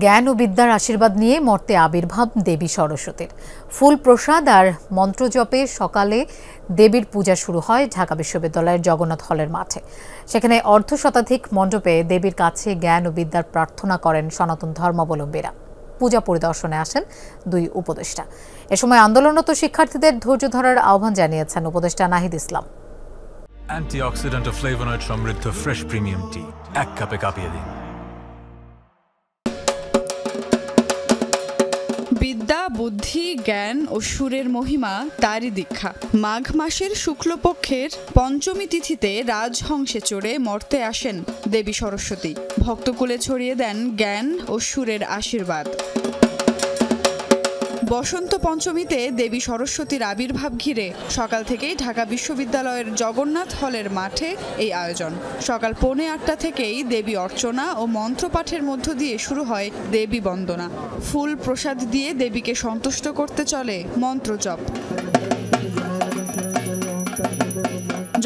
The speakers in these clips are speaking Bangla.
জ্ঞান ও বিদ্যার আশীর্বাদ নিয়ে মর্তে আবির্ভাব দেবী সরস্বতীর। ফুল প্রসাদ আর মন্ত্রজপে সকালে দেবীর পূজা শুরু হয় ঢাকা বিশ্ববিদ্যালয়ের জগন্নাথ হলের মাঠে। সেখানে অর্ধশতাধিক মণ্ডপে দেবীর কাছে জ্ঞান ও বিদ্যার প্রার্থনা করেন সনাতন ধর্মাবলম্বীরা। পূজা পরিদর্শনে আসেন দুই উপদেষ্টা। এ সময় আন্দোলনরত শিক্ষার্থীদের ধৈর্য ধরার আহ্বান জানিয়েছেন উপদেষ্টা নাহিদ ইসলাম। অ্যান্টিঅক্সিডেন্ট ও ফ্লেভোনয়েড সমৃদ্ধ ফ্রেশ প্রিমিয়াম টি এক কাপে কাঁপিয়ে দিন। বিদ্যা, বুদ্ধি, জ্ঞান ও সুরের মহিমা তারই দীক্ষা। মাঘ মাসের শুক্লপক্ষের পঞ্চমী তিথিতে রাজহংসে চড়ে মর্তে আসেন দেবী সরস্বতী। ভক্তকুলে ছড়িয়ে দেন জ্ঞান ও সুরের আশীর্বাদ। বসন্ত পঞ্চমীতে দেবী সরস্বতীর আবির্ভাব ঘিরে সকাল থেকেই ঢাকা বিশ্ববিদ্যালয়ের জগন্নাথ হলের মাঠে এই আয়োজন। সকাল 8:45 থেকেই দেবী অর্চনা ও মন্ত্রপাঠের মধ্য দিয়ে শুরু হয় দেবী বন্দনা। ফুল প্রসাদ দিয়ে দেবীকে সন্তুষ্ট করতে চলে মন্ত্রজপ।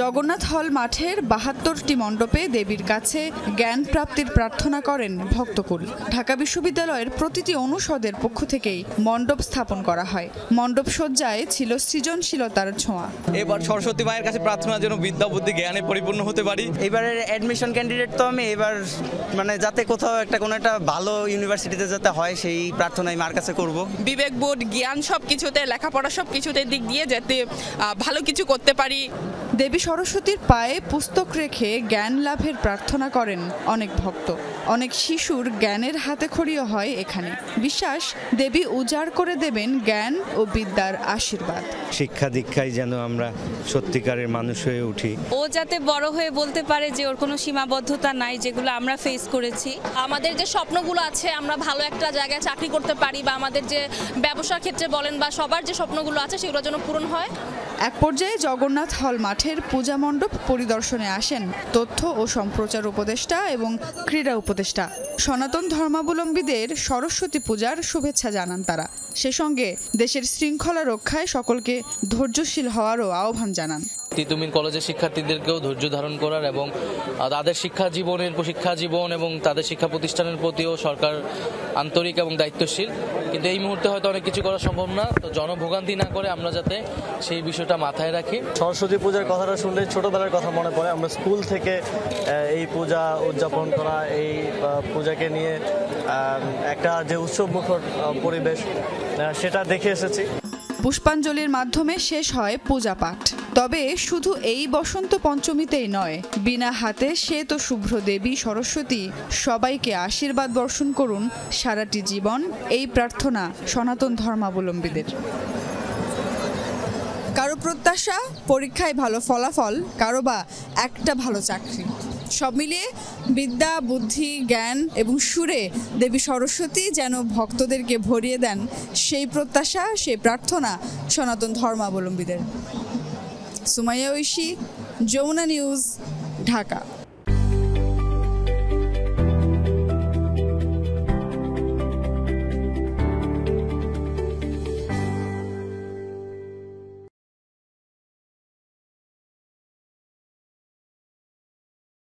জগন্নাথ হল মাঠের 72টি মণ্ডপে দেবীর কাছে জ্ঞান প্রাপ্তির প্রার্থনা করেন ভক্তকুল। ঢাকা বিশ্ববিদ্যালয়ের প্রতিটি অনুষদের পক্ষ থেকেই মণ্ডপ স্থাপন করা হয়। মণ্ডপ সজ্জায় ছিল সৃজনশীলতার ছোঁয়া। এবার সরস্বতী মায়ের কাছে প্রার্থনা যেন বিদ্যা বুদ্ধি জ্ঞানে পরিপূর্ণ হতে পারি। এবারের অ্যাডমিশন ক্যান্ডিডেট তো আমি, এবার যাতে কোথাও কোনো একটা ভালো ইউনিভার্সিটিতে যাতে হয় সেই প্রার্থনাই মার কাছে করব। বিবেকবোধ, জ্ঞান সবকিছুতে, লেখাপড়া সবকিছুতে দিক দিয়ে যাতে ভালো কিছু করতে পারি। দেবী সরস্বতীর পায়ে পুস্তক রেখে জ্ঞান লাভের প্রার্থনা করেন অনেক ভক্ত। অনেক শিশুর জ্ঞানের হাতে খড়িও হয় এখানে। বিশ্বাস, দেবী উজাড় করে দেবেন জ্ঞান ও বিদ্যার আশীর্বাদ। শিক্ষা দীক্ষায় যেন আমরা সত্যিকারের মানুষ হয়ে উঠি। ও যাতে বড় হয়ে বলতে পারে যে ওর কোনো সীমাবদ্ধতা নাই, যেগুলো আমরা ফেস করেছি। আমাদের যে স্বপ্নগুলো আছে, আমরা ভালো একটা জায়গায় চাকরি করতে পারি, বা আমাদের যে ব্যবসার ক্ষেত্রে বলেন বা সবার যে স্বপ্নগুলো আছে সেগুলো যেন পূরণ হয়। এক পর্যায়ে জগন্নাথ হল মাঠের পূজা মণ্ডপ পরিদর্শনে আসেন তথ্য ও সম্প্রচার উপদেষ্টা এবং ক্রীড়া উপদেষ্টা। সনাতন ধর্মাবলম্বীদের সরস্বতী পূজার শুভেচ্ছা জানান তারা। সে সঙ্গে দেশের শৃঙ্খলা রক্ষায় সকলকে ধৈর্যশীল হওয়ারও আহ্বান জানান। তিতুমির কলেজের শিক্ষার্থীদেরকেও ধৈর্য ধারণ করার এবং তাদের শিক্ষা জীবন এবং তাদের শিক্ষা প্রতিষ্ঠানের প্রতিও সরকার আন্তরিক এবং দায়িত্বশীল। কিন্তু এই মুহূর্তে হয়তো অনেক কিছু করা সম্ভব না, তো জনভোগান্তি না করে আমরা যাতে সেই বিষয়টা মাথায় রাখি। সরস্বতী পূজার কথাটা শুনলে ছোটবেলার কথা মনে পড়ে। আমরা স্কুল থেকে এই পূজা উদযাপন করা, এই পূজাকে নিয়ে একটা যে উৎসবমুখর পরিবেশ সেটা দেখে এসেছি। পুষ্পাঞ্জলির মাধ্যমে শেষ হয় পূজা পাঠ। তবে শুধু এই বসন্ত পঞ্চমীতেই নয়, বিনা হাতে শ্বেত শুভ্র দেবী সরস্বতী সবাইকে আশীর্বাদ বর্ষণ করুন সারাটি জীবন, এই প্রার্থনা সনাতন ধর্মাবলম্বীদের। কারো প্রত্যাশা পরীক্ষায় ভালো ফলাফল, কারো বা একটা ভালো চাকরি। সব মিলিয়ে বিদ্যা, বুদ্ধি, জ্ঞান এবং সুরে দেবী সরস্বতী যেন ভক্তদেরকে ভরিয়ে দেন সেই প্রত্যাশা, সেই প্রার্থনা সনাতন ধর্মাবলম্বীদের। সুমাইয়া ঐশী, যমুনা নিউজ, ঢাকা।